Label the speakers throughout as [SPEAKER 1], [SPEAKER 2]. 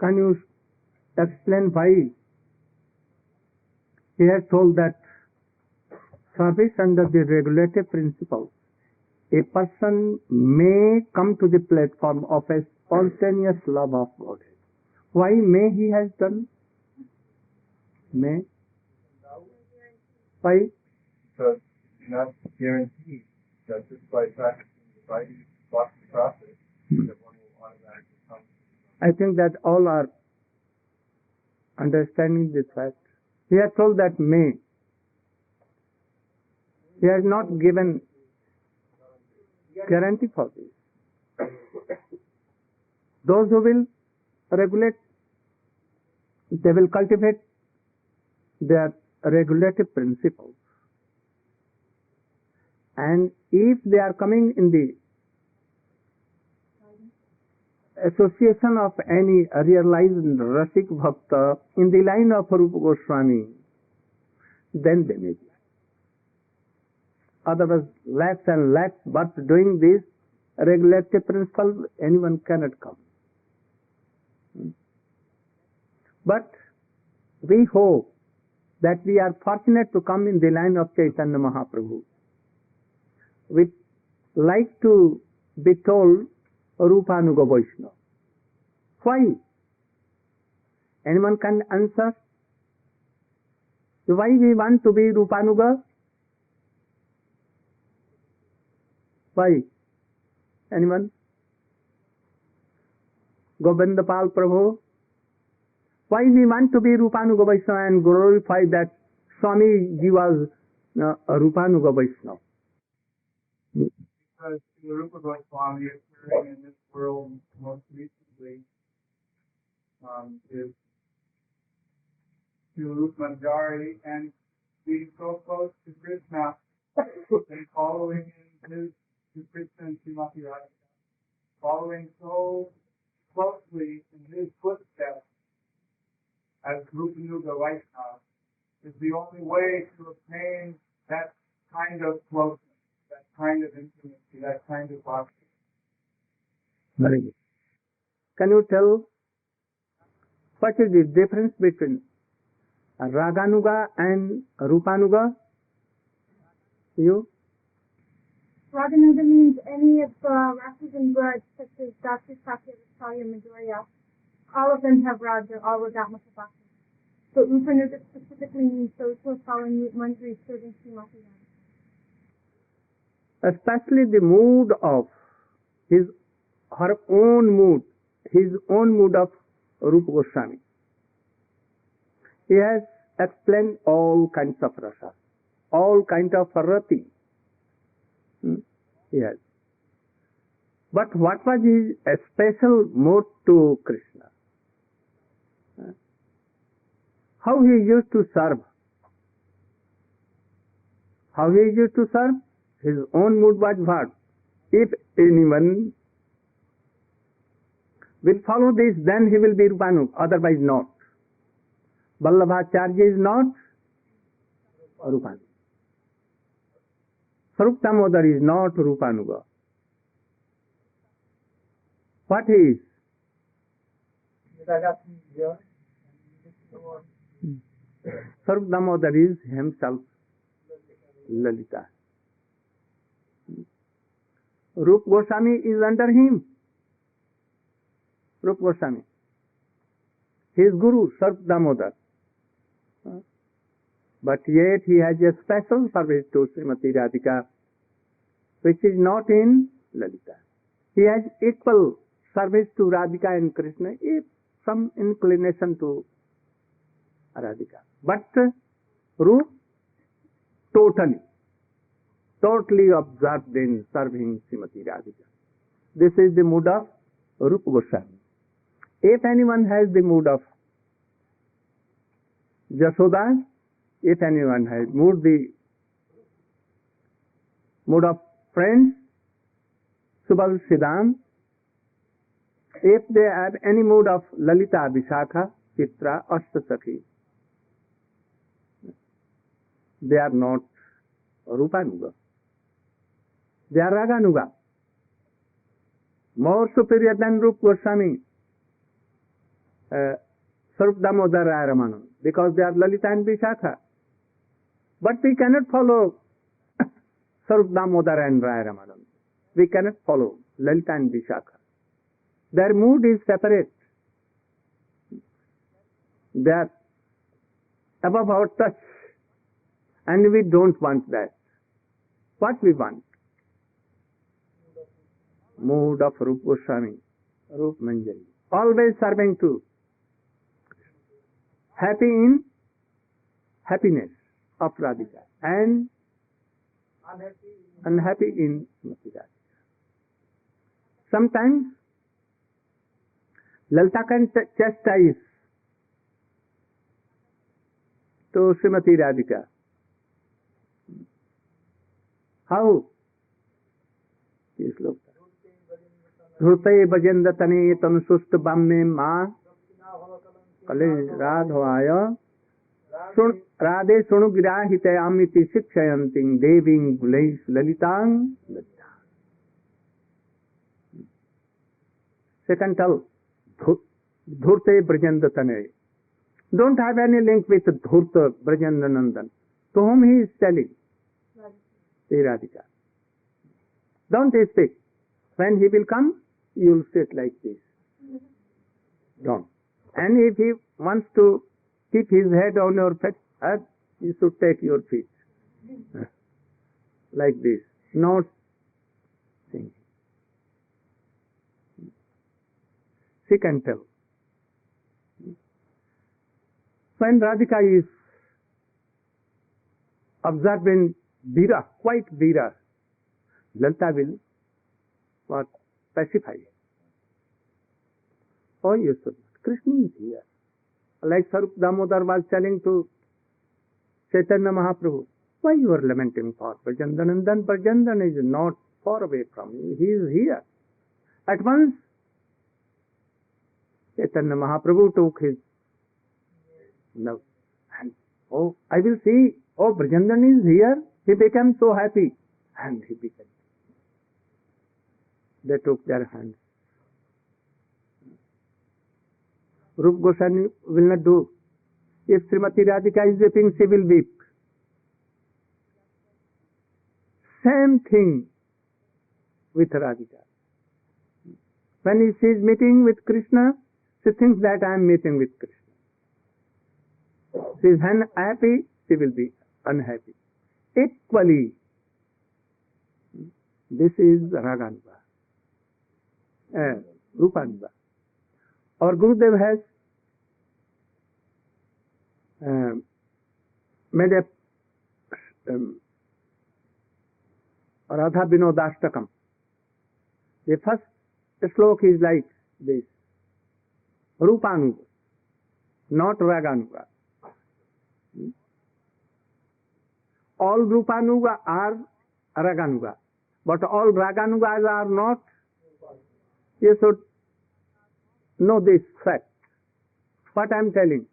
[SPEAKER 1] Can you explain why he has told that service under the regulative principles, a person may come to the platform of a spontaneous love of God? Why may he has done? May? Why?
[SPEAKER 2] Because it's not guaranteed that just by practicing the vaidhi bhakti process that one will automatically come.
[SPEAKER 1] I think that all are understanding this fact. He has told that may. He has not given guarantee for this. Those who will regulate, they will cultivate their regulative principles. And if they are coming in the association of any realized Rasik Bhakta in the line of Rupa Goswami, then they may be. Otherwise, lakhs and lakhs, but doing this regulative principle, anyone cannot come. But we hope that we are fortunate to come in the line of Chaitanya Mahaprabhu. We like to be told rupanuga Vaishnava. Why? Anyone can answer? Why we want to be rupanuga? Why? Anyone? Govindapal Prabhu? Why we want to be rupanuga Vaishnava and glorify that Swami Ji was a rupanuga Vaishnava?
[SPEAKER 2] Because the Rupa Goswami appearing in this world most recently is to Rupa Manjari and being so close to Krsna and following in his to Krsna and Srimati Radhika, following so closely in his footsteps as rupanuga Vaishnava is the only way to obtain that kind of closeness, that kind of intimacy, that kind of bhakti.
[SPEAKER 1] Very good. Can you tell what is the difference between raganuga and rupanuga? You?
[SPEAKER 3] Raganuga means any of the rasas and birds such as Dasi, Sakya, Visalya, Madhurya. All of them have raga, all without much bhakti. But rupanuga specifically means those who are following Manjari, serving Srimati Radhika.
[SPEAKER 1] Especially the mood of her own mood, his own mood of Rupa Goswami. He has explained all kinds of rasa, all kinds of rati. Yes. But what was his special mood to Krishna? How he used to serve? How he used to serve? His own mood was what? If anyone will follow this, then he will be Rupanuga, otherwise not. Vallabhacharya is not Rupanuga. Swarup Damodar is not Rupanuga. What is? Swarup Damodar is himself Lalita. Rup Goswami is under him. Rup Goswami. His guru, Swarup Damodar. But yet he has a special service to Srimati Radhika, which is not in Lalita. He has equal service to Radhika and Krishna, if some inclination to Radhika. But Rup totally absorbed in serving Srimati Radhika. This is the mood of Rupa Goswami. If anyone has the mood of Jashoda, if anyone has the mood of friends, Subal Siddham, if they have any mood of Lalita, Vishakha, Chitra, Ashtasakhi, they are not Rupanuga. They are Raganuga. More superior than Rupa Goswami. Sarup Damodar Raya Ramanand, because they are Lalita and Vishakha. But we cannot follow Sarup Damodar and Raya Ramanand. We cannot follow Lalita and Vishakha. Their mood is separate. They are above our touch. And we don't want that. What we want? Mood of Rupa Goswami, Rupa Manjari. Always serving to. Happy in happiness of Radhika and unhappy in Srimati Radhika. Sometimes Lalita can chastise to Srimati Radhika. How? This look. Dhurte bajenda tane tanusust bamme ma kale radhavaya Radhe sunu girahite amiti shikshayanting deving gulais lalitang. Second tell, Dhurte Brajandatane. Don't have any link with Dhurta Brajandanandan. To whom he is telling? Sri Radhika. Don't speak. When he will come, you will sit like this. Don't. And if he wants to keep his head on your head, you should take your feet. Like this. Not thinking. She can tell. When Radhika is observing Vira, quite Vira, Lalita will what? Pacify. Oh, you should not. Krishna is here. Like Sarup Damodar was telling to Chaitanya Mahaprabhu, why you are lamenting for Brajandanandan? Brajandan is not far away from you. He is here. At once, Chaitanya Mahaprabhu took his love and, oh, I will see, oh, Brajandan is here. He became so happy. And he became. They took their hands. Rupa Goswami will not do. If Srimati Radhika is weeping, she will weep. Same thing with Radhika. When she is meeting with Krishna, she thinks that I am meeting with Krishna. She is happy, she will be unhappy. Equally, this is raganuga, rupanuga. Our Gurudev has made a Radha Vinodashtakam. The first sloka is like this. Rupanuga, not raganuga. All rupanuga are raganuga, but all raganugas are not. You should know this fact. What I am telling.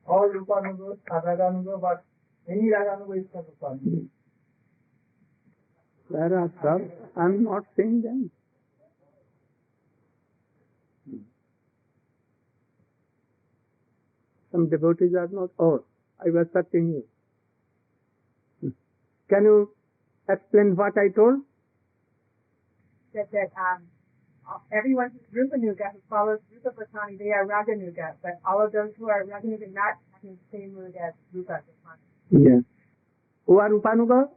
[SPEAKER 2] All rupanugas are raganuga, but any raganuga is not rupanuga.
[SPEAKER 1] There are some. I am not saying them. Some devotees are not. Oh, I was searching you. Can you explain what I told?
[SPEAKER 3] That everyone who's rupanuga, who follows Rupa Goswami, they are raganuga, but all of those who are raganuga not having the same mood as Rupa Goswami.
[SPEAKER 1] Yes. Who are rupanuga?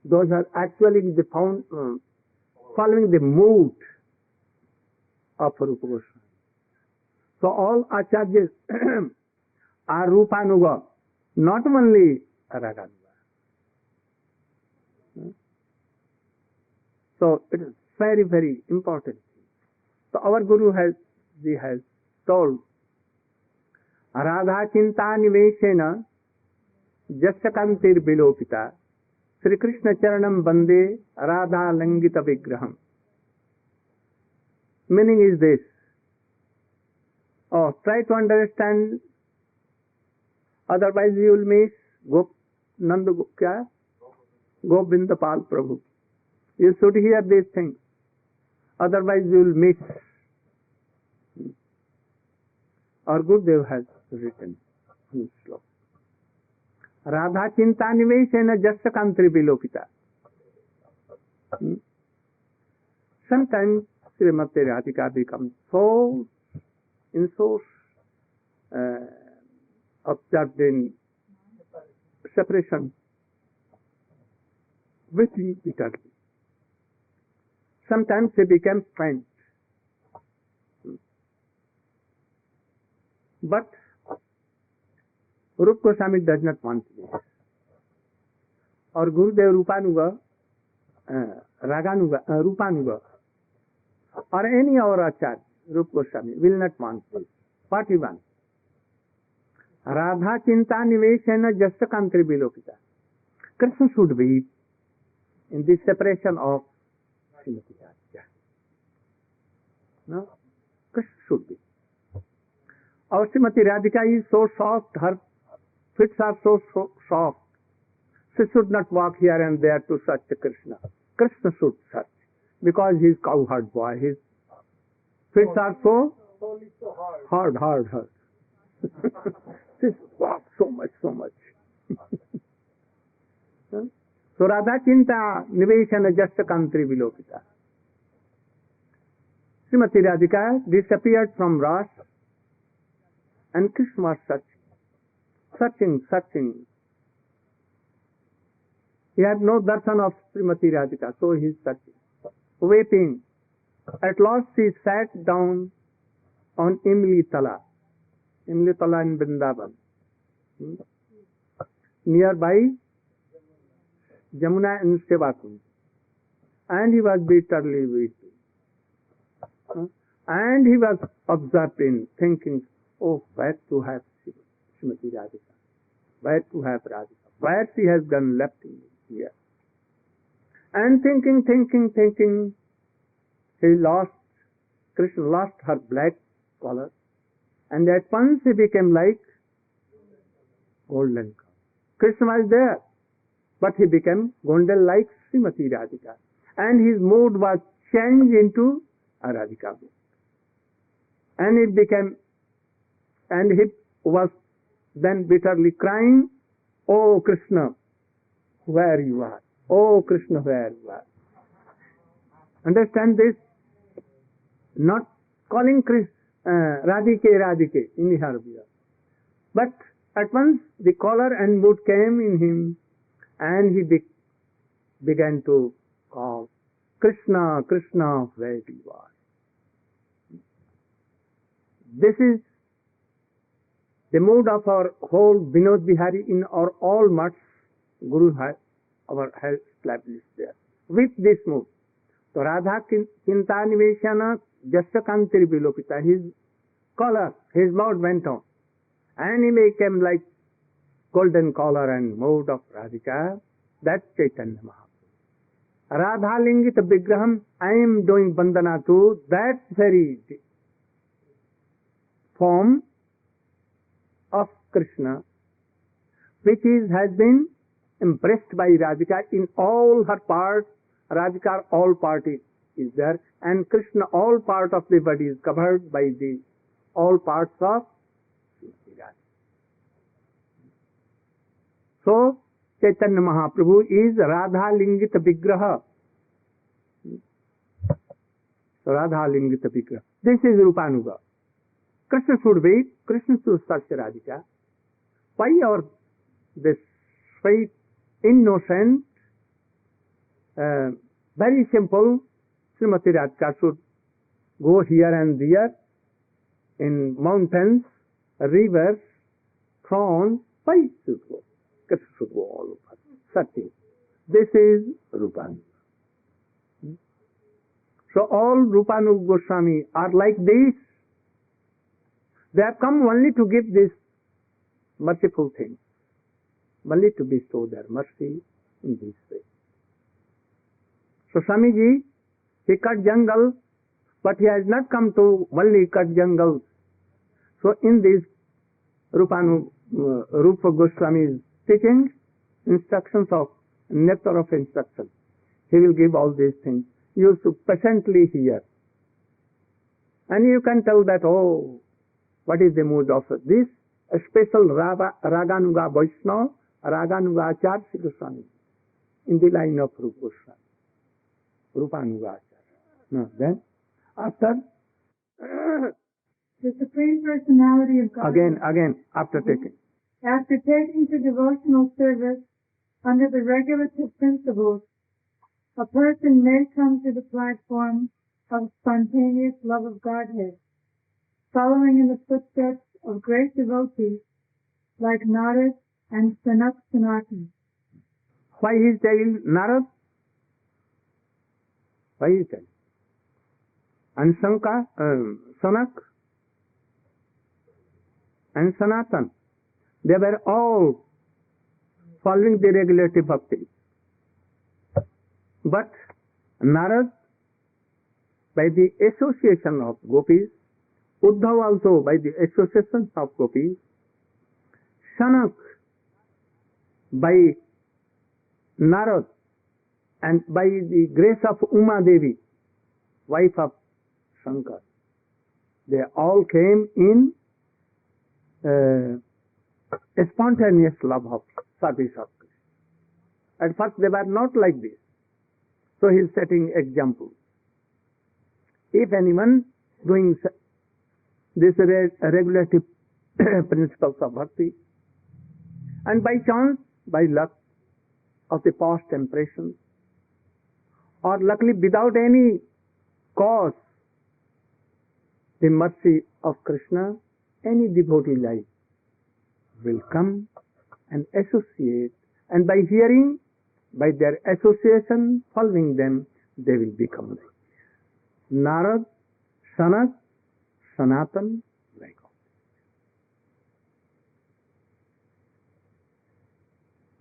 [SPEAKER 1] Those are actually following the mood of Rupa Goswami. So all acharyas are rupanuga, not only raganuga. So it is very, very important. So our Guru has told, Radha Chinta Niveshena Jasyakantir Bilopita Sri Krishna Charanam Bande Radha Langita Vigraham. Meaning is this. Oh, try to understand, otherwise you will miss Govindapal Prabhu. You should hear these things, otherwise you will miss. or Gurudev has written in sloka. Radha Chinta Niveshena Jasta Kantri Bilokita. Sometimes Srimati Radhika becomes so observed in separation, weeping bitterly. Sometimes she becomes faint. But Rupa Goswami does not want this. Or Gurudev Rupanuga, Raganuga, Rupanuga, or any other acharya, Rupa Goswami will not want this. What he wants? Radha Chinta Niveshena Jasta Kantri Bilokita. Krishna should be in this separation of Srimati Radhika. No? Krishna should be. Our Srimati Radhika is so soft, her feet are so soft. She should not walk here and there to search Krishna. Krishna should search, because he is cowherd boy. His feet are so hard. She walks so much. So Radha Chinta Niveshana Jasta Kantri Vilokita. Srimati Radhika disappeared from Ras, and Krishna was searching. He had no darshan of Srimati Radhika, so he is searching, weeping. At last he sat down on Imli Tala in Vrindavan, nearby Jamuna and Sevakund, and he was bitterly weeping. And he was observing, thinking, oh, where to have Srimati Radhika? Where to have Radhika? Where she has gone left me here? And thinking, Krishna lost her black color, and at once he became like golden color. Krishna was there, but he became golden like Srimati Radhika, and his mood was changed into a Radhika mood. And he was then bitterly crying, oh Krishna, where you are? Oh Krishna, where you are? Understand this? Not calling Radhike in her view. But at once the color and mood came in him, and he began to call, Krishna, where you are? This is the mood of our whole Vinod Bihari in our all mats. Guru has established there. With this mood, so Radha Chinta Niveshana Jasta Kantri Bilokita, his color, his mood went on, and he became like golden color and mood of Radhika. That's Chaitanya Mahaprabhu. Radha Lingita Vigraham, I am doing bandana to that very form of Krishna, which has been impressed by Radhika in all her parts. Radhika all part is there, and Krishna all part of the body is covered by the all parts of Radhika. So Chaitanya Mahaprabhu is Radha Lingita Vigraha. Radha Lingita Vigraha. This is Rupanuga. Krishna should be, Krishna should search Radhika. Why this sweet, innocent, very simple Srimati Radhika should go here and there in mountains, rivers, thrones? Why should go? Krishna should go all over, searching. This is Rupanuga. So all Rupanuga Goswami are like this. They have come only to give this merciful thing, only to bestow their mercy in this way. So Swamiji, he cut jungle, but he has not come to only cut jungle. So in this Rupa Goswami's teaching, instructions of nectar of instruction, he will give all these things. You should patiently hear. And you can tell that, oh, What is the mood of this? A special raganuga Vaishnava, raganuga Acharya Sri Goswami, in the line of Rupa Goswami, rupanuga Acharya. No, then, after,
[SPEAKER 3] The Supreme Personality of God.
[SPEAKER 1] again, after taking.
[SPEAKER 3] After taking to devotional service under the regulative principles, a person may come to the platform of spontaneous love of Godhead, following in the footsteps of great devotees like Narad and Sanatan.
[SPEAKER 1] Why his child Narad? Why his child? And Sanak and Sanatan, they were all following the regulative bhakti. But Narad, by the association of gopis, Uddhav also by the association of gopis, Sanak by Narad, and by the grace of Uma Devi, wife of Shankar, they all came in a spontaneous love of service of Krishna. At first they were not like this. So he is setting example. If anyone doing this regulative principles of bhakti, and by chance, by luck of the past impressions, or luckily without any cause, the mercy of Krishna, any devotee life will come and associate, and by hearing, by their association, following them, they will become like Narad, Sanak, Sanatan, like all.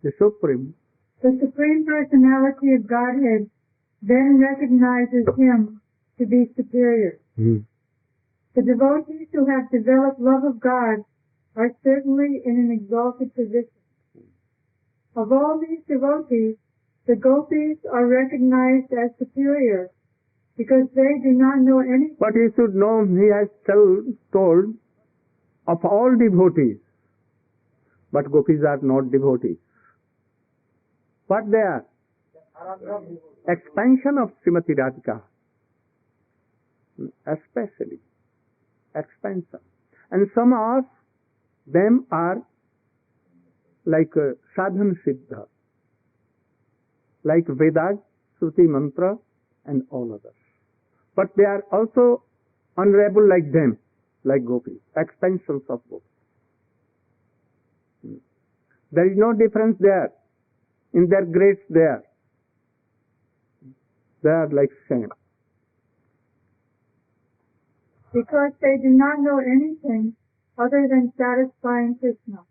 [SPEAKER 1] The Supreme
[SPEAKER 3] Personality of Godhead then recognizes him to be superior. The devotees who have developed love of God are certainly in an exalted position. Of all these devotees, the gopis are recognized as superior because they do not know anything.
[SPEAKER 1] But you should know, he has told of all devotees, but gopis are not devotees. What they are? Expansion of Srimati Radhika, especially expansion. And some of them are like sadhan siddha, like Vedas, Shruti mantra, and all others. But they are also honorable like them, like gopis, expansions of gopis. There is no difference there. In their grades there, they are like same.
[SPEAKER 3] Because they do not know anything other than satisfying Krishna.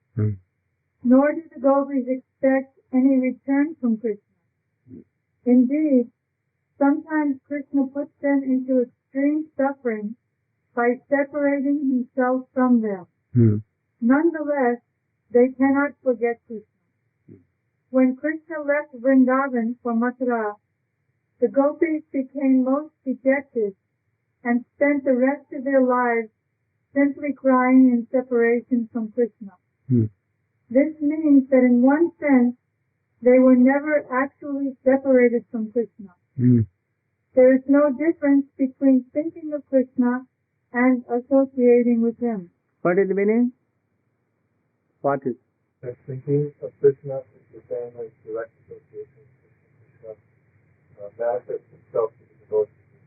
[SPEAKER 3] Nor do the gopis expect any return from Krishna. Indeed, sometimes Krishna puts them into extreme suffering by separating himself from them. Nonetheless, they cannot forget Krishna. When Krishna left Vrindavan for Mathura, the gopis became most dejected and spent the rest of their lives simply crying in separation from Krishna. This means that in one sense, they were never actually separated from Krishna. There is no difference between thinking of Krishna and associating with him.
[SPEAKER 1] What is the meaning? What is?
[SPEAKER 2] Thinking of Krishna is the same as direct association with Krishna. Manifests itself to the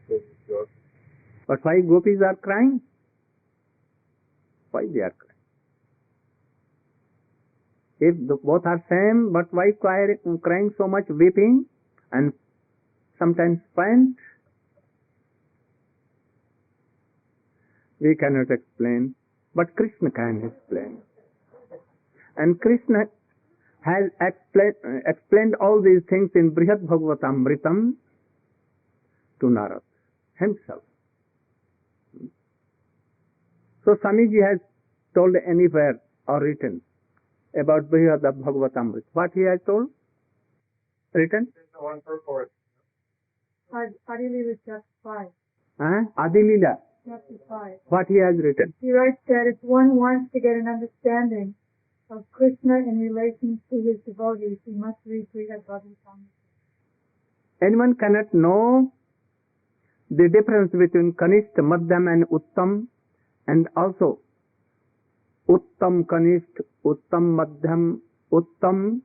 [SPEAKER 2] devotees.
[SPEAKER 1] But why gopis are crying? Why they are crying? If both are same, but why crying so much, weeping and sometimes faint? We cannot explain, but Krishna can explain. And Krishna has explained all these things in Brihad Bhagavatamritam to Narad himself. So Swamiji has told anywhere or written about Brihad Bhagavatamrita. What he has told? Written?
[SPEAKER 2] One purport.
[SPEAKER 3] Adi Lila chapter 5.
[SPEAKER 1] Adi Lila.
[SPEAKER 3] chapter 5.
[SPEAKER 1] What he has written.
[SPEAKER 3] He writes that if one wants to get an understanding of Krishna in relation to his devotees, he must read Brihad Bhagavatam.
[SPEAKER 1] Anyone cannot know the difference between Kanishta, Madhyam and Uttam, and also Uttam Kanishta, Uttam Madhyam, Uttam,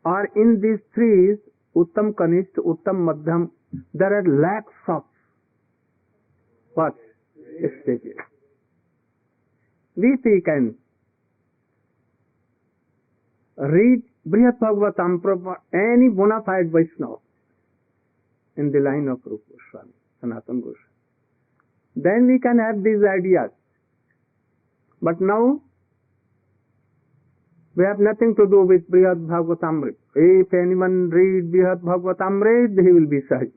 [SPEAKER 1] or in these three, Uttam Kanishta, Uttam Madhyam, there are lakhs of what? Stages. We can read Brihad Bhagavatam from any bona fide Vaishnava in the line of Rupa Goswami, Sanatana Goswami. Then we can have these ideas. But now, we have nothing to do with Brihad Bhagavatamrit. If anyone read Brihad Bhagavatamrit, he will be Sahajiya.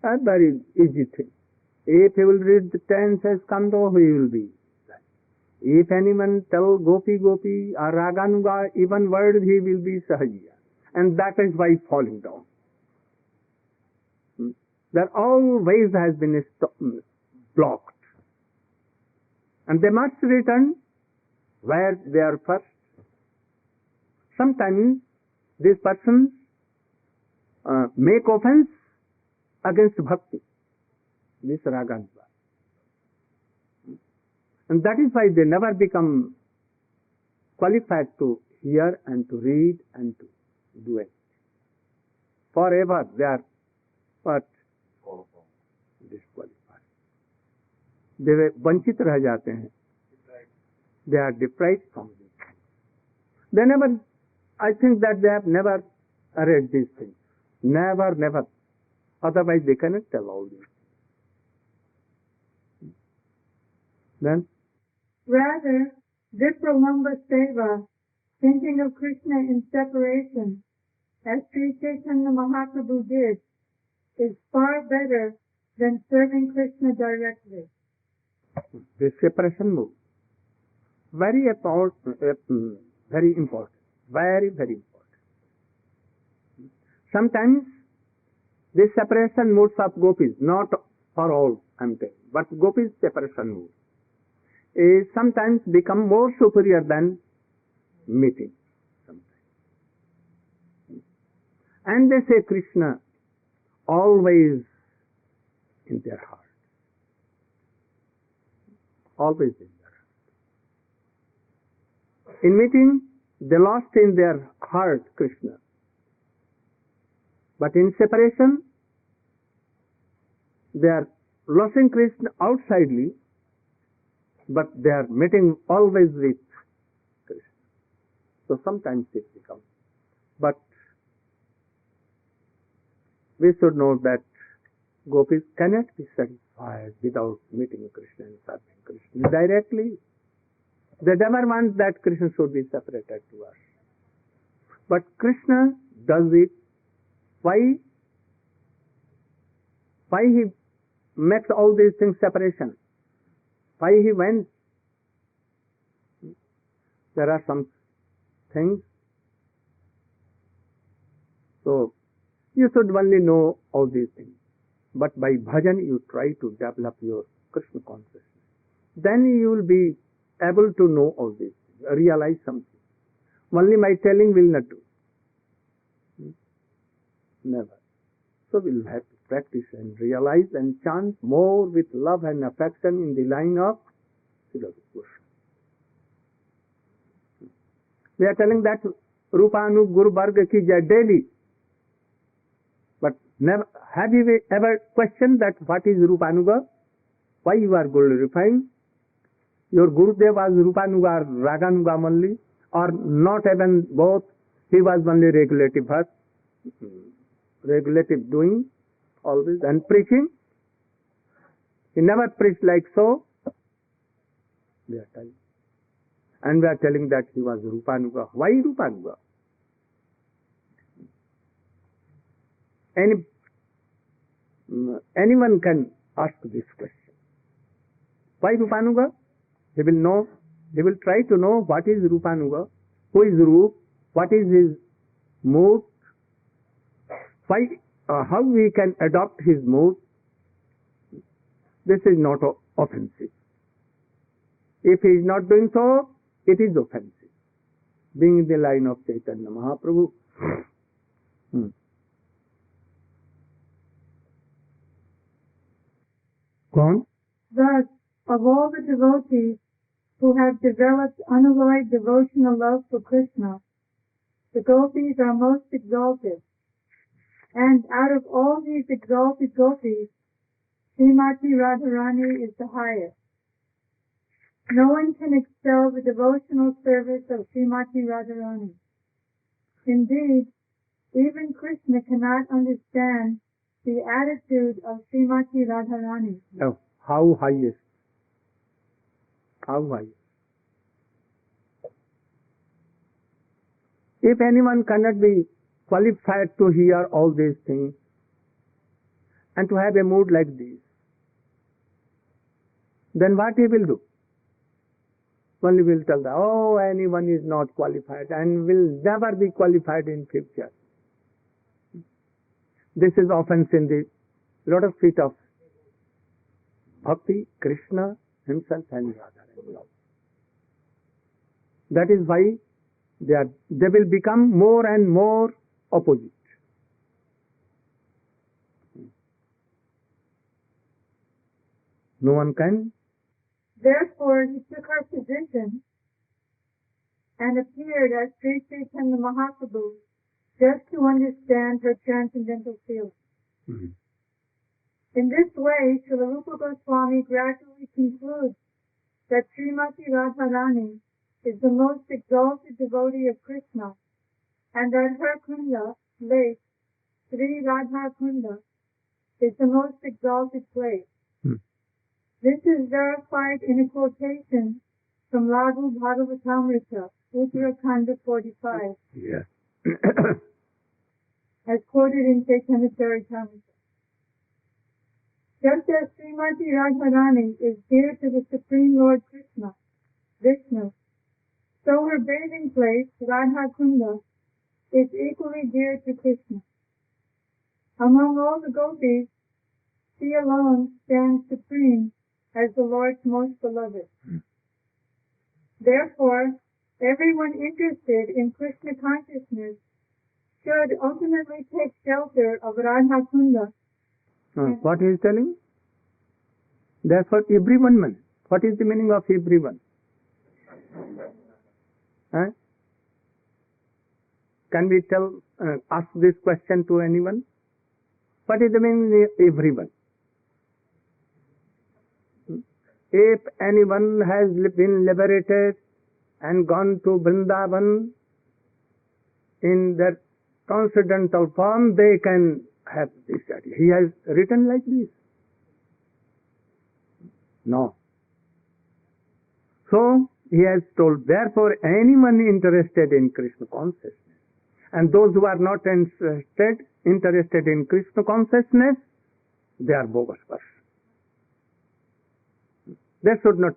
[SPEAKER 1] A very easy thing. If he will read the 10 skandho, he will be. If anyone tell Gopi Gopi or Raganuga, even word, he will be Sahajiya. And that is why falling down. There always has been blocked. And they must return where they are first. Sometimes these persons make offense against bhakti, this raganuga. And that is why they never become qualified to hear and to read and to do it. Forever they are what? Disqualified. They vanchit rah jate hain. They are deprived from this. They never, I think that they have never read these things. Never. Otherwise they cannot tell all these. Then?
[SPEAKER 3] Rather, Vipralamba Seva, thinking of Krishna in separation, as Sri Chaitanya Mahaprabhu did, is far better than serving Krishna directly.
[SPEAKER 1] The separation move. Very important. Very, very important. Sometimes the separation moves of gopis, not for all, I'm telling, but gopis separation move, is sometimes become more superior than meeting. Sometimes. And they say Krishna always in their heart. Always in their heart. In meeting, they lost in their heart Krishna. But in separation, they are losing Krishna outsidely, but they are meeting always with Krishna. So sometimes it becomes. But we should know that gopis cannot be satisfied without meeting Krishna and serving Krishna directly. They never want that Krishna should be separated to us. But Krishna does it. Why? Why he makes all these things separation? Why he went? There are some things. So, you should only know all these things. But by bhajan, you try to develop your Krishna consciousness. Then you will be able to know all these things, realize something. Only my telling will not do. Never. So we'll have to practice and realize and chant more with love and affection in the line of Sri Radhakunda. We are telling that rupanuga Guru Varga ki jai daily. But never, have you ever questioned that what is rupanuga? Why you are glorifying? Your Gurudev was rupanuga or raganuga only, or not even both? He was only regulative heart. Regulative doing always and preaching. He never preached like so. We are telling. And we are telling that he was rupanuga. Why rupanuga? Anyone can ask this question. Why rupanuga? He will know. He will try to know what is rupanuga, who is Rup, what is his mood. Why how we can adopt his mood, this is not offensive. If he is not doing so, it is offensive. Being in the line of Chaitanya Mahaprabhu. Go on.
[SPEAKER 3] Thus, of all the devotees who have developed unalloyed devotional love for Krishna, the gopis are most exalted. And out of all these exalted gopis, Srimati Radharani is the highest. No one can excel the devotional service of Srimati Radharani. Indeed, even Krishna cannot understand the attitude of Srimati Radharani.
[SPEAKER 1] Oh, how highest? How highest? If anyone cannot be qualified to hear all these things and to have a mood like this, then what he will do? Only will tell that, oh, anyone is not qualified and will never be qualified in future. This is offense in the lotus feet of bhakti, Krishna himself and Radha. That is why they will become more and more opposite. No one can.
[SPEAKER 3] Therefore, he took her position and appeared as Sri Chaitanya Mahaprabhu just to understand her transcendental feelings.
[SPEAKER 1] Mm-hmm.
[SPEAKER 3] In this way, Srila Rupa Goswami gradually concludes that Srimati Radharani is the most exalted devotee of Krishna, and that her kunda, lake, Sri Radhakunda, is the most exalted place. This is verified in a quotation from Laghu Bhagavatamrita, Uttarakhanda 45,
[SPEAKER 1] Yes.
[SPEAKER 3] as quoted in Chaitanya Charitamrita. Just as Srimati Radharani is dear to the Supreme Lord Krishna, Vishnu, so her bathing place, Radhakunda, is equally dear to Krishna. Among all the gopis, she alone stands supreme as the Lord's most beloved. Therefore, everyone interested in Krishna consciousness should ultimately take shelter of Radhakunda.
[SPEAKER 1] What he is telling? Therefore, everyone means. What is the meaning of everyone? Can we ask this question to anyone? What is the meaning of everyone? If anyone has been liberated and gone to Vrindavan in their transcendental form, they can have this idea. He has written like this. No. So, he has told, therefore, anyone interested in Krishna consciousness, and those who are not interested in Krishna consciousness, they are bogus persons. They should not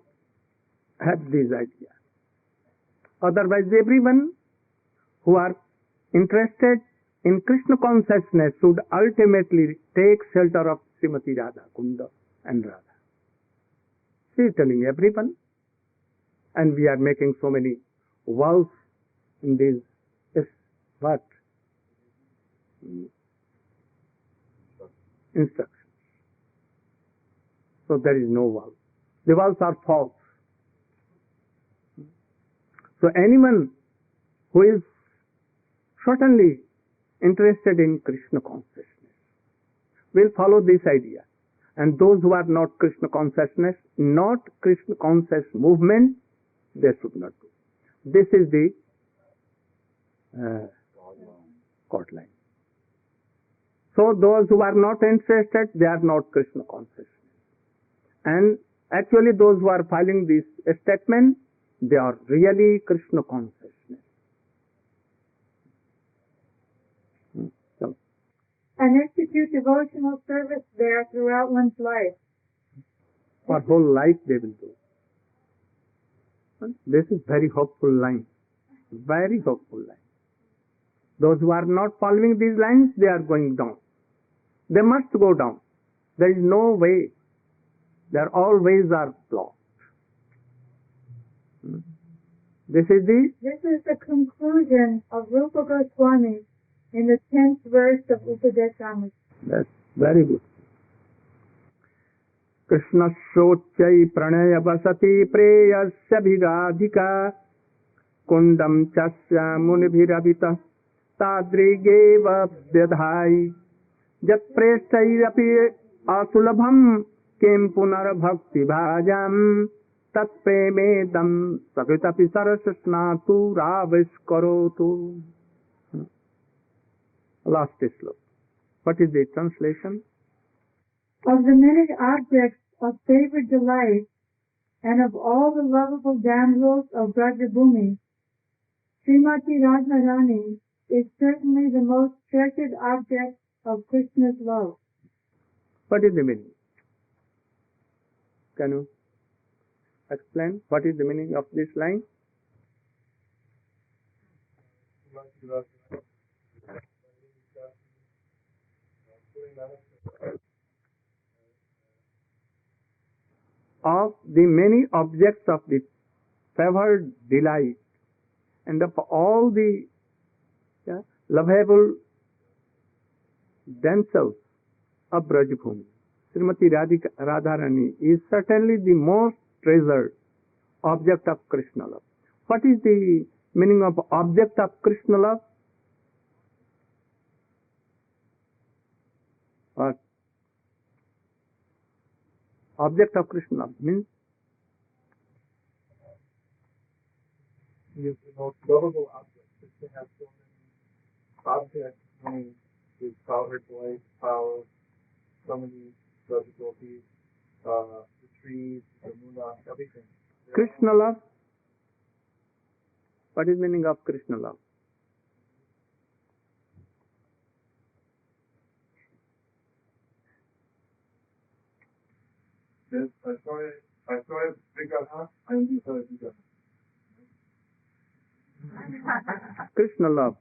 [SPEAKER 1] have this idea. Otherwise, everyone who are interested in Krishna consciousness should ultimately take shelter of Srimati Radhakunda and Radha. She is telling everyone, and we are making so many vows in these, what? Instructions. So there is no vow. The vows are false. So anyone who is certainly interested in Krishna consciousness will follow this idea. And those who are not Krishna consciousness, not Krishna conscious movement, they should not do. This is the court line. So those who are not interested, they are not Krishna conscious. And actually those who are filing this statement, they are really Krishna consciousness. So,
[SPEAKER 3] and execute devotional service there throughout one's life.
[SPEAKER 1] For whole life they will do. This is very hopeful line. Very hopeful line. Those who are not following these lines, they are going down. They must go down. There is no way. There all ways are blocked. This is
[SPEAKER 3] the conclusion of Rupa Goswami in the 10th verse of Upadeshamrita.
[SPEAKER 1] That's very good. Krishna shochai pranaya vasati preyasya bhiradhika kundam chasya munibhiravita tadrigeva vyadhai jat preshtairapi asulabham kim punar bhakti bhajam tat premedam sakritapi sarasasnatu raviskarotu. Last slok. What is the translation?
[SPEAKER 3] Of the many objects of favored delight, and of all the lovable damsels of Brajabhumi, Srimati Radharani is certainly the most treasured object of Krishna's love.
[SPEAKER 1] What is the meaning? Can you explain what is the meaning of this line? Of the many objects of the favored delight and of all the lovable damsels of Brajabhumi, Srimati Radhika, Radharani is certainly the most treasured object of Krishna love. What is the meaning of object of Krishna love? What? Object of Krishna love means?
[SPEAKER 2] He is the most lovable object. Krishna has so many objects, meaning his power, life, power, so many difficulties, the trees, the moon, everything.
[SPEAKER 1] Krishna love. What is meaning of Krishna love?
[SPEAKER 2] Yes, I saw it Vigraha, and you saw it Vigraha.
[SPEAKER 1] Krishna love.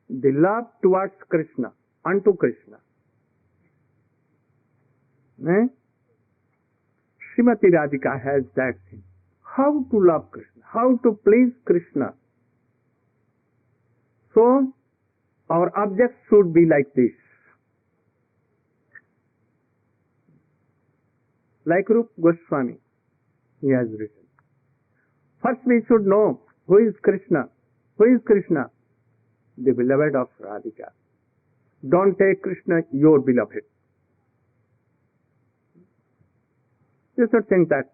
[SPEAKER 1] The love towards Krishna, unto Krishna. Srimati Radhika has that thing. How to love Krishna, how to please Krishna. So, our objects should be like this. Like Rupa Goswami, he has written. First we should know who is Krishna. Who is Krishna? The beloved of Radhika. Don't take Krishna your beloved. You should think that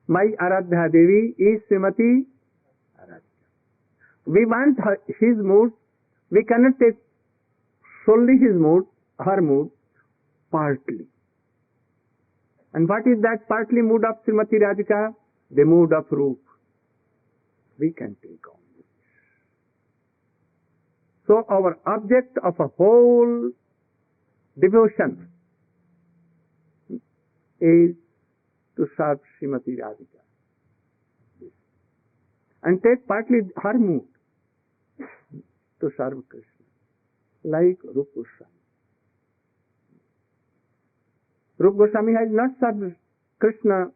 [SPEAKER 1] my Aradhya Devi is Srimati Radhika. We want his mood. We cannot take solely his mood, her mood, partly. And what is that partly mood of Srimati Radhika? The mood of Rupa. We can take on this. So our object of a whole devotion is to serve Srimati Radhika. And take partly her mood to serve Krishna. Like Rupa Goswami. Rupa Goswami has not served Krishna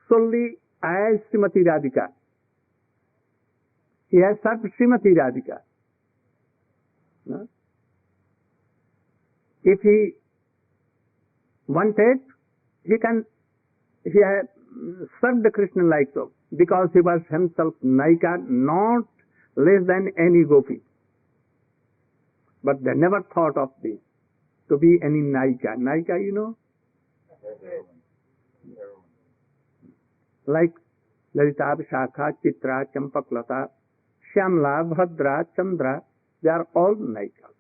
[SPEAKER 1] solely as Srimati Radhika. He has served Srimati Radhika. No? If he wanted, he had served Krishna like so, because he was himself Naika, not less than any gopi. But they never thought of this, to be any Naika. Naika, you know? Like Lalita, Vishakha, Chitra, Champaklata, Shyamla, Bhadra, Chandra, they are all Naikas.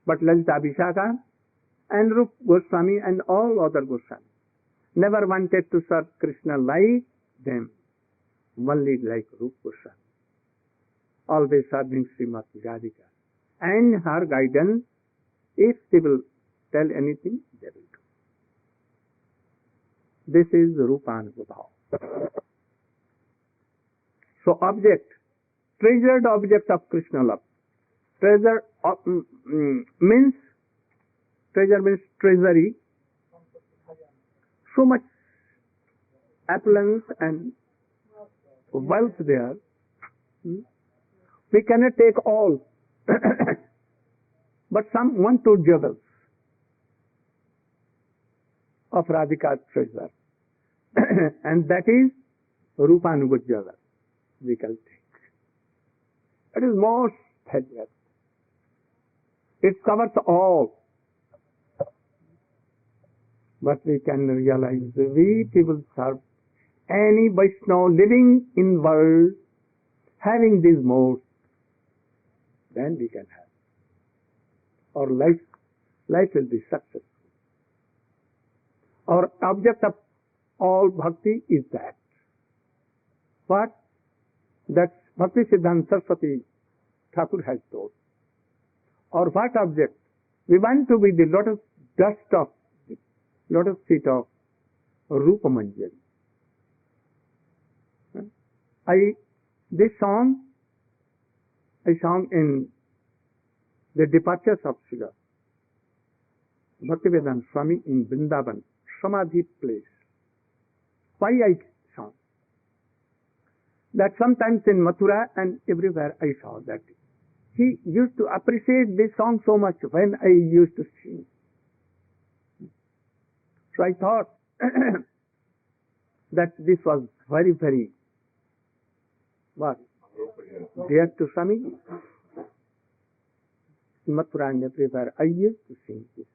[SPEAKER 1] But Lalita, Vishakha and Rupa Goswami and all other Goswami never wanted to serve Krishna like them, only like Rupa Goswami. Always serving Srimati Radhika. And her guidance, if they will tell anything, they will do. This is rupanuga. So object, treasured object of Krishna love. treasure means treasury. So much affluence and wealth there. We cannot take all, but some 1-2 jewels of Radhika's treasure, and that is rupanuga jewel. We can take. It is most precious. It covers all. But we can realize we people serve any Vaishnava living in world having these modes, then we can have. Our life will be successful. Our object of all bhakti is that. What? That Bhakti Siddhanta Saraswati Thakur has told. Or what object? We want to be the lotus dust of, lotus feet of Rupa Manjari. This song I sang in the departures of Srila Bhaktivedanta Swami in Vrindavan, Samadhi place. Why I sang? That sometimes in Mathura and everywhere I saw that he used to appreciate this song so much when I used to sing. So I thought that this was very, very dear to Swami. In Mathura and everywhere I used to sing this.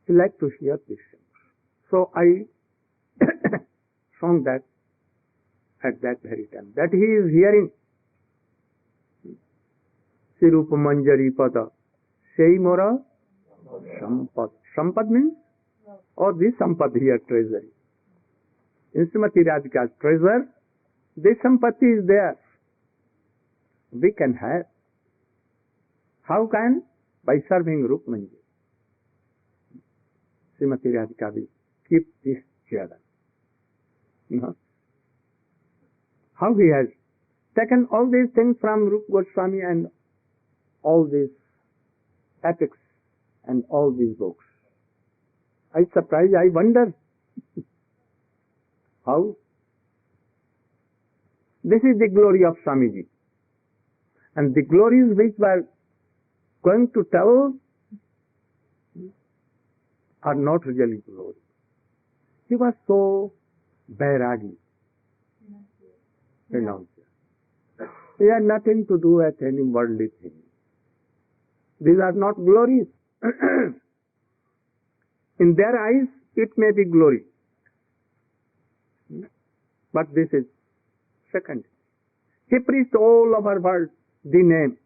[SPEAKER 1] He liked to hear this. So I sang that at that very time. That he is hearing Sri Rupa Manjari Pada Sei Mora Sampad. Sampad means, or this Sampad here, treasury. In Srimati Radhika's treasure, this Sampati is there. We can have. How can? By serving Rupa Manjari. Srimati Radhika will keep this together. How he has taken all these things from Rupa Goswami and all these epics and all these books. I surprise, I wonder how. This is the glory of Swamiji. And the glories which were going to tell are not really glory. He was so bairagi, renunciate. He had nothing to do with any worldly thing. These are not glories. In their eyes, it may be glory. But this is second. He preached all over world the name.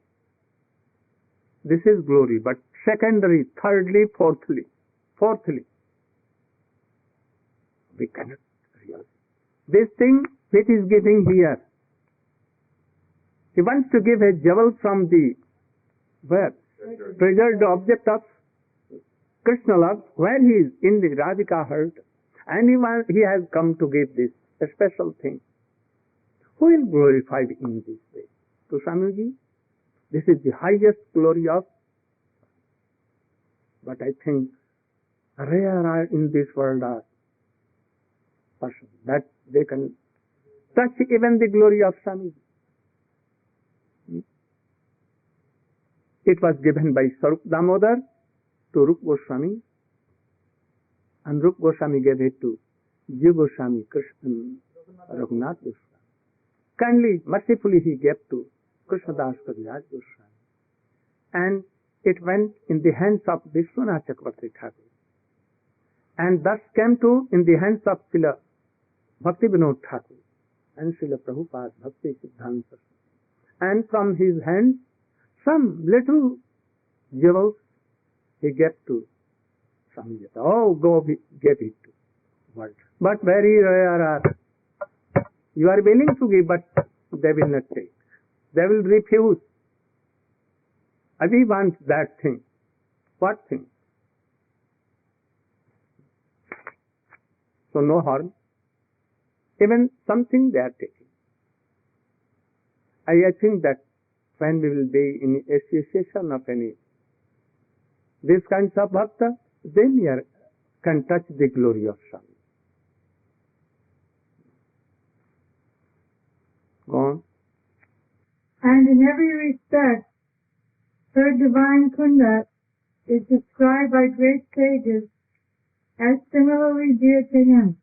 [SPEAKER 1] This is glory, but secondary, thirdly, fourthly. We cannot realize. This thing which is giving here, he wants to give a jewel from the where? Treasured object of Krishna love, where he is in the Radhika heart, and he has come to give this a special thing. Who will glorify in this way? To Swamiji, this is the highest glory of. But I think rare are in this world are persons that they can touch even the glory of Swamiji. It was given by Sarup Damodar to Rupa Goswami, and Rupa Goswami gave it to Jiva Goswami, Krsna, Raghunath Goswami. Kindly, mercifully he gave to Krishnadas Kaviraj Goswami. And it went in the hands of Vishwanath Chakravarti Thakur. And thus came to in the hands of Srila Bhakti Vinod Thakur and Srila Prabhupada Bhakti Siddhanta. And from his hands, some little jewels he gave to Swamiji. Oh, go get it to world. But very rare are. You are willing to give, but they will not take. They will refuse. And we want that thing. What thing? So no harm. Even something they are taking. I think that when we will be in association of any these kinds of bhakta, then we can touch the glory of Swami. Go on.
[SPEAKER 3] And in every respect, her divine kunda is described by great sages as similarly dear to him.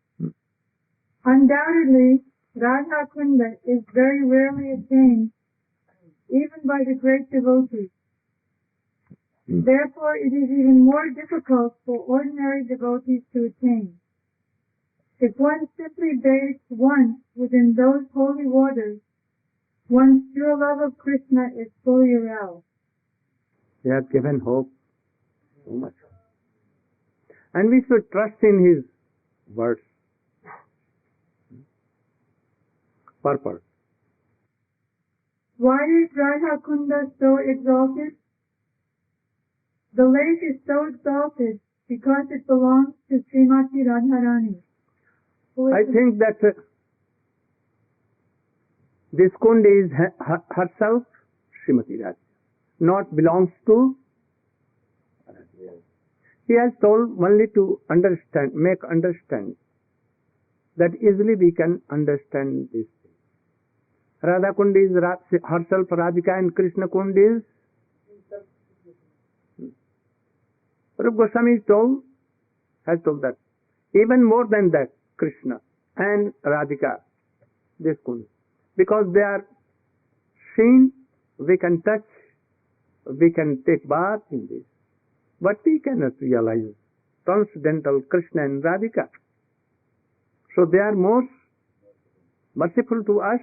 [SPEAKER 3] Undoubtedly, Radha Kunda is very rarely attained, even by the great devotees. Therefore, it is even more difficult for ordinary devotees to attain. If one simply bathes once within those holy waters, one's pure love of Krishna is fully aroused.
[SPEAKER 1] They have given hope so much. And we should trust in his words. Purpose.
[SPEAKER 3] Why is Radha Kunda so exalted? The lake is so exalted because it belongs to Srimati Radharani.
[SPEAKER 1] I think that this kund is herself Srimati Radhika, not belongs to. He has told only to understand, make understand, that easily we can understand this thing. Radha Kund is herself Radhika and Krishna Kund is. Rup Goswami has told that. Even more than that, Krishna and Radhika, this Kund. Because they are seen, we can touch, we can take bath in this. But we cannot realize transcendental Krishna and Radhika. So they are more merciful to us.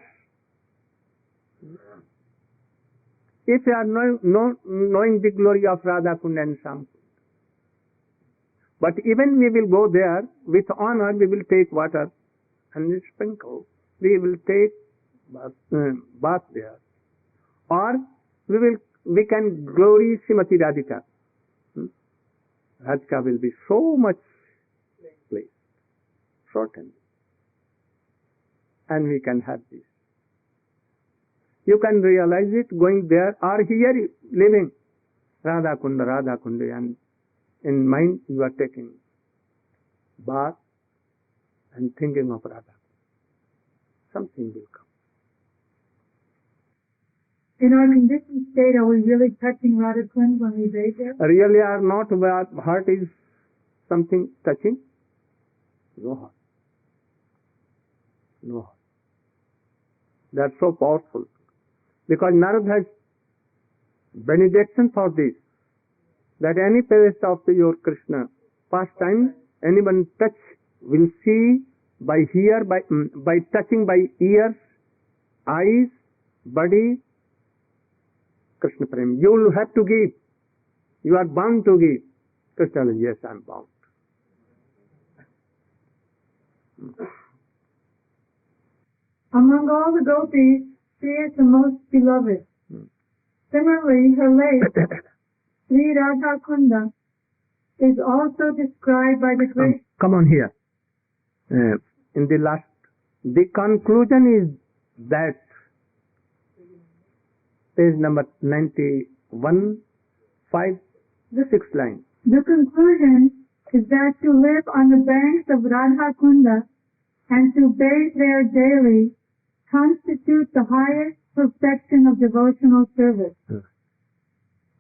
[SPEAKER 1] If we are knowing the glory of Radha Kund and Sham. But even we will go there, with honor we will take water and sprinkle. We will take bath there. Or we can glory Srimati Radhika. Radhika will be so much placed, shortened. And we can have this. You can realize it going there or here living. Radha Kunda, and in mind you are taking bath and thinking of Radha. Something will come.
[SPEAKER 3] In our conditioned state, are we really touching Radha Kund when we bathe there?
[SPEAKER 1] Really or not, our heart is something touching? No heart. No heart. They are so powerful. Because Narad has benediction for this. That any place of your Krishna pastime, anyone touch will see by hear, by touching by ears, eyes, body, Krishna Prem. You will have to give. You are bound to give. Krishna says, yes, I am bound.
[SPEAKER 3] Among all the gopis, she is the most beloved. Similarly, her lake, Sri Radhakunda, is also described by the great...
[SPEAKER 1] Come on here. In the last, the conclusion is that page number 91, 5, the 6th line.
[SPEAKER 3] The conclusion is that to live on the banks of Radhakunda and to bathe there daily constitutes the highest perfection of devotional service.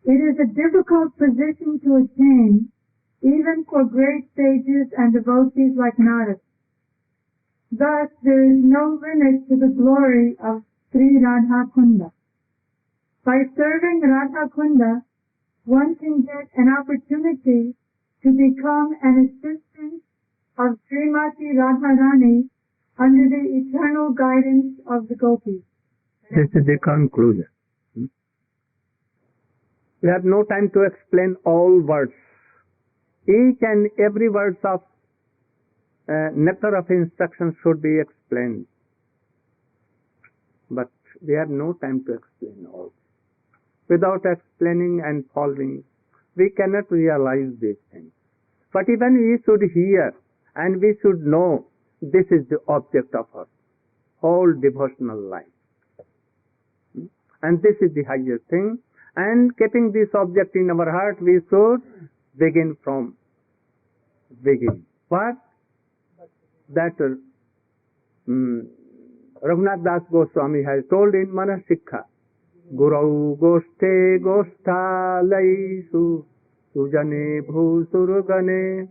[SPEAKER 3] It is a difficult position to attain, even for great sages and devotees like Narad. Thus, there is no limit to the glory of Sri Radhakunda. By serving Radhakunda, one can get an opportunity to become an assistant of Srimati Radharani under the eternal guidance of the gopis.
[SPEAKER 1] This is the conclusion. We have no time to explain all words. Each and every words of nectar of instruction should be explained. But we have no time to explain all. Without explaining and following, we cannot realize these things. But even we should hear and we should know this is the object of our whole devotional life. And this is the highest thing. And keeping this object in our heart, we should begin from beginning. What? That Raghunath Das Goswami has told in Manasikha. Gurau Goste Gosthalaisu Sujane Bhusurgane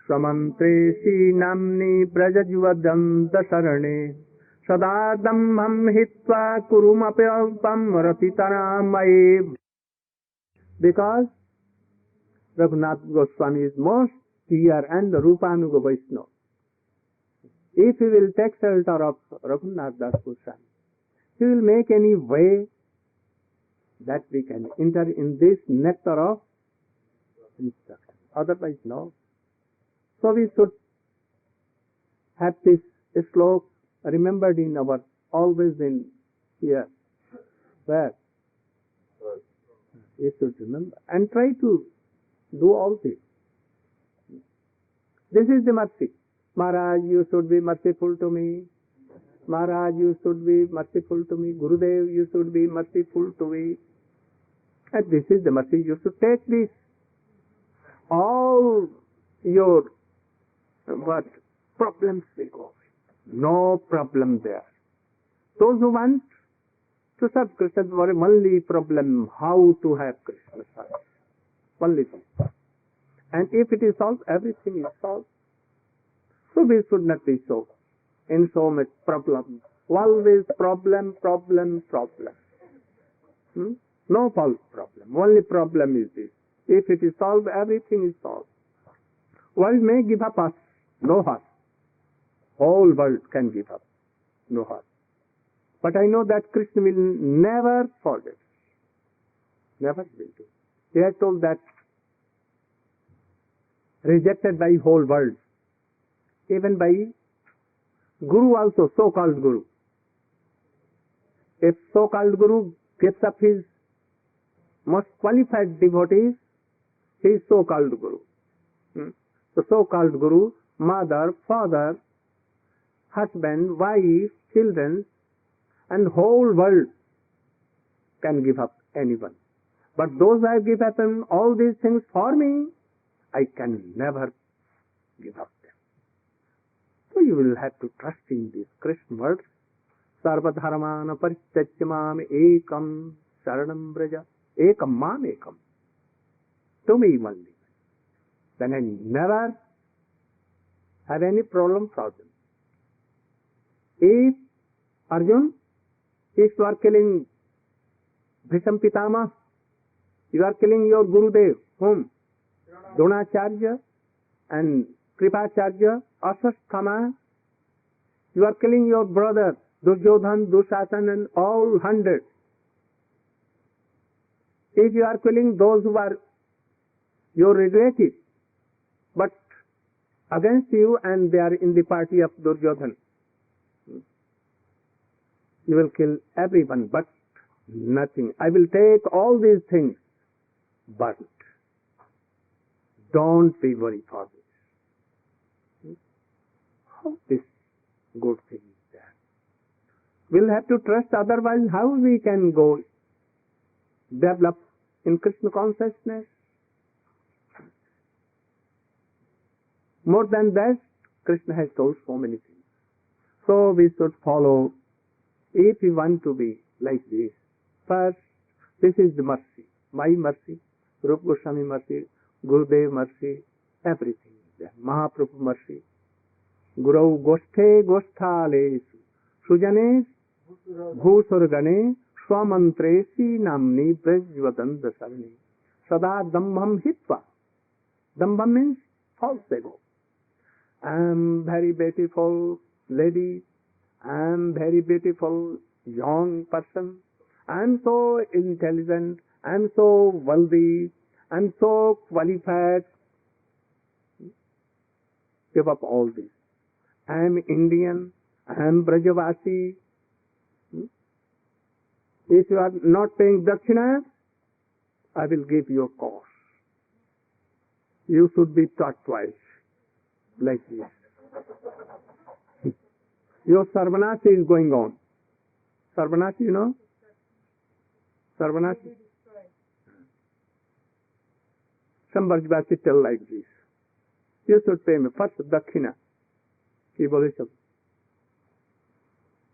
[SPEAKER 1] Samantre Si Namni Brajajvadanta Sarane Sadadamham Hitva Kurumapyalpam Ratitaramai. Because Raghunath Goswami is most dear and the rupanuga Vaishnava. If he will take shelter of Raghunath Das Goswami, he will make any way that we can enter in this nectar of instruction. Otherwise, no. So we should have this slok remembered in our, always in here. Where? We should remember and try to do all this. This is the mercy. Maharaj, you should be merciful to me. Maharaj, you should be merciful to me. Gurudev, you should be merciful to me. And this is the mercy. You should take this. All your problems will go away. No problem there. Those who want to serve Krishna, the only problem, how to have Krishna service. Only thing. And if it is solved, everything is solved. So we should not be so in so much problem. Always problem. No false problem. Only problem is this. If it is solved, everything is solved. World may give up us, no us. Whole world can give up, no us. But I know that Krishna will never forget. Never will do. He has told that rejected by whole world. Even by Guru also, so-called Guru. If so-called Guru gives up his most qualified devotees, he is so-called Guru. So so-called Guru, mother, father, husband, wife, children, and whole world can give up anyone. But those I give up all these things for me, I can never give up them. So you will have to trust in these Krishna words. Sarvadharmana parityajyamam ekam saranam braja. Ekam mam ekam. To me only. Then I never have any problem for them. If Arjun, if you are killing Bhisham Pitama, you are killing your Gurudev, whom? Dronacharya and Kripacharya, Ashwasthama. You are killing your brother, Duryodhan, Dushasan and all 100. If you are killing those who are your relatives, but against you and they are in the party of Duryodhan, you will kill everyone, but nothing. I will take all these things, but don't be worried for this. How this good thing is there? We'll have to trust, otherwise how we can go develop in Krishna consciousness? More than that, Krishna has told so many things. So we should follow, if we want to be like this. First, this is the mercy. My mercy, Rupa Goswami mercy, Gurudev mercy, everything is there. Mahaprabhu mercy. Gurau Goshthe Gosthalesu Sujanes Bhusurgane Swamantresi Namni Brajvadanta Sarani Sada Dambham Hitva. Dambham means false ego. I am very beautiful lady, I am very beautiful young person, I am so intelligent, I am so wealthy, I am so qualified. Give up all this. I am Indian, I am Brajavasi. If you are not paying dakshina, I will give you a course. You should be taught twice, like this. Your sarvanasi is going on. Sarvanasi, you know? Sarvanasi. Some Brajvasi tell like this. You should pay me first Dakshina. Ki bole sab.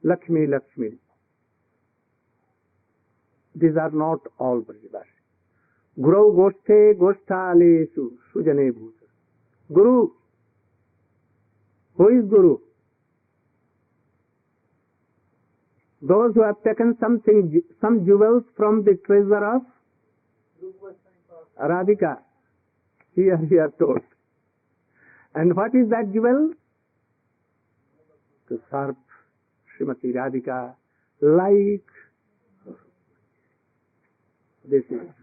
[SPEAKER 1] Lakshmi, Lakshmi. These are not all Brajvasi. Guru Goshthe Gosthalesu Sujane Bhuta. Guru. Who is Guru? Those who have taken some jewels from the treasure of Radhika. Here we are told. And what is that jewel? To serve Srimati Radhika like this is jewel.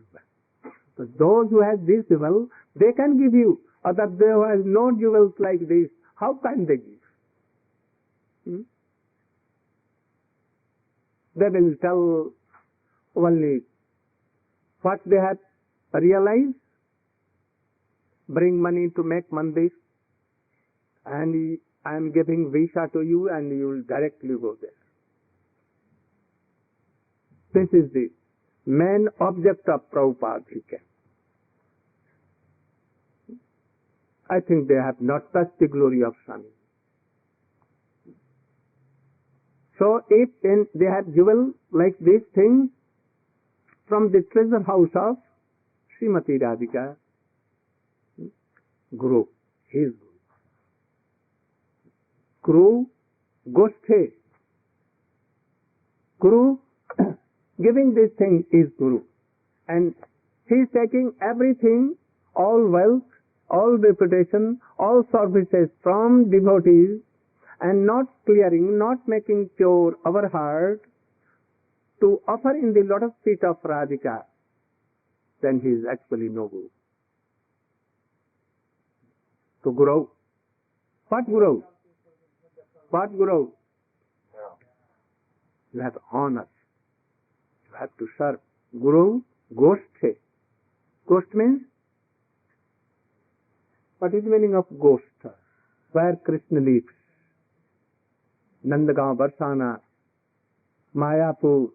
[SPEAKER 1] So those who have this jewel, they can give you. Others who have no jewels like this, how can they give? They will tell only what they have realized, bring money to make mandir, and I am giving visa to you and you will directly go there. This is the main object of Prabhupada. I think they have not touched the glory of Swami. So if they have jewel like these things from the treasure house of Srimati Radhika, Guru, his Guru, Goshthe. Guru giving this thing is Guru. And he is taking everything, all wealth, all reputation, all services from devotees and not clearing, not making pure our heart to offer in the lotus feet of Radhika, then he is actually no Guru. So Guru. What Guru? What Guru? You have honor. You have to serve. Guru, Goshthe. Ghost means? What is the meaning of ghost? Where Krishna lives. Nandagaon, Barsana, Mayapur,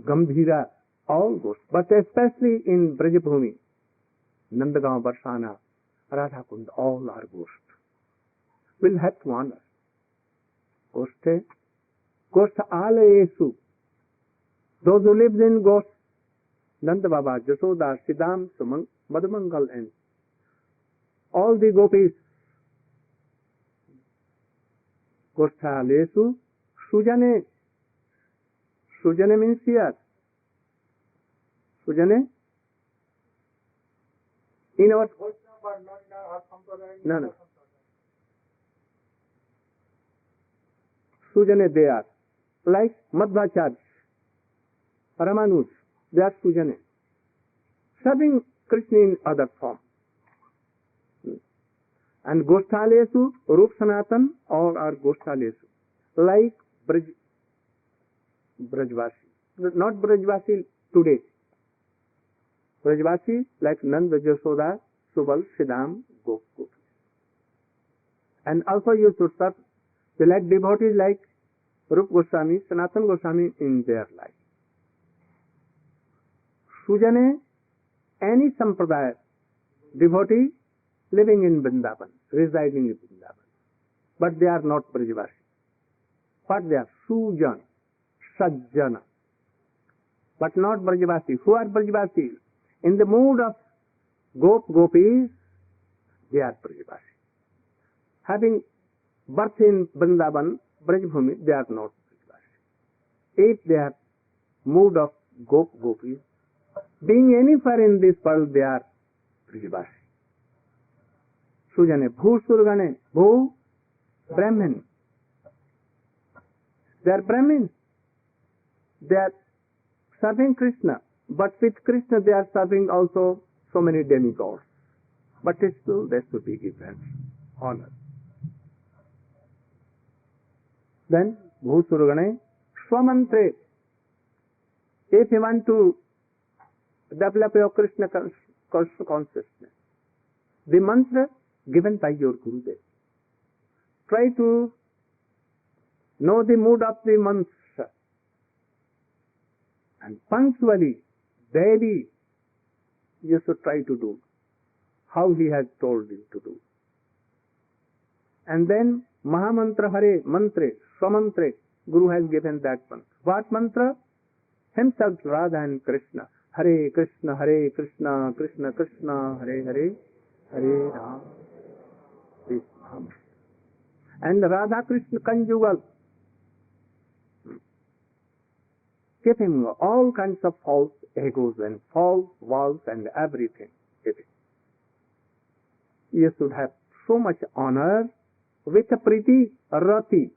[SPEAKER 1] Gambhira, all ghosts. But especially in Brajabhumi, Nandagaon, Barsana, Radhakunda, all are ghosts. We'll have to honor. Goshthe, Goshtha Alayesu. Those who live in ghosts, Nanda Baba, Jasoda, Siddham, Madhumangal, and all the gopis. Goshtha Alayesu, Sujane. Sujane means here. Sujane? In our... No. Sujane they are. Like Madhvacharya, Ramanuj, they are Sujane. Serving Krishna in other form. And Gosthalesu, Rup Sanatan, all are Gosthalesu. Like Brajvasi. Not Brajvasi today. Brajvasi like Nanda, Jasoda, Subal, Siddham, Gopi. And also you should serve the like devotees like Rup Goswami, Sanatan Goswami in their life. Sujane, any sampradaya, devotee living in Vrindavan, residing in Vrindavan. But they are not Brajvasi. But they are Sujan, Sajjana. But not Brajvasi. Who are Brajvasi? In the mood of Gopis, they are Brajvasi. Having birth in Vrindavan, Brajbhumi, they are not Brajvasi. If they are mood of Gopis, being anywhere in this world, they are Brajvasi. Sujane, Bhu Surgane, Bhu, Brahmin. They are Brahmins. They are serving Krishna. But with Krishna they are serving also so many demigods. But still they should be given honor. Then, Bhu Surgane, Swamantre. If you want to develop your Krishna consciousness, the mantra given by your Gurudev. Try to know the mood of the mantra And punctually, daily, you should try to do how he has told you to do. And then Mahamantra Hare Mantre, Swamantre, Guru has given that mantra. What mantra? Himself, Radha and Krishna. Hare Krishna, Krishna Krishna, Hare Hare, Hare Ram. This Mahamantra. And Radha Krishna conjugal. Give him all kinds of false egos and false vows and everything. Give him. You should have so much honor with a pretty rati.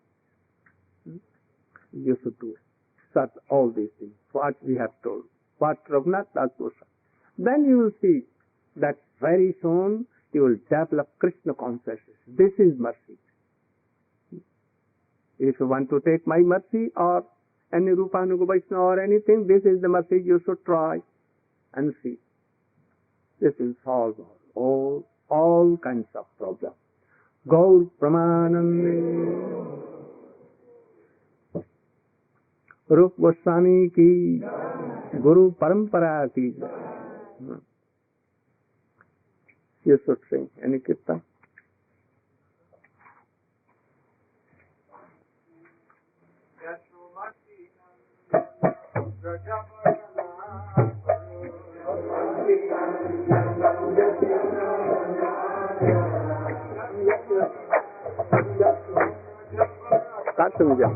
[SPEAKER 1] You should do such all these things, what we have told, what Raghunath Das Goswami. Then you will see that very soon you will develop Krishna consciousness. This is mercy. If you want to take my mercy or any rupanuga Vaishnava or anything, this is the mercy you should try and see. This will solve all kinds of problems. Gaur Pramanande. Rup Goswami ki, Guru Parampara ki. You should sing any kirtan. Start to me.
[SPEAKER 4] Raganuga,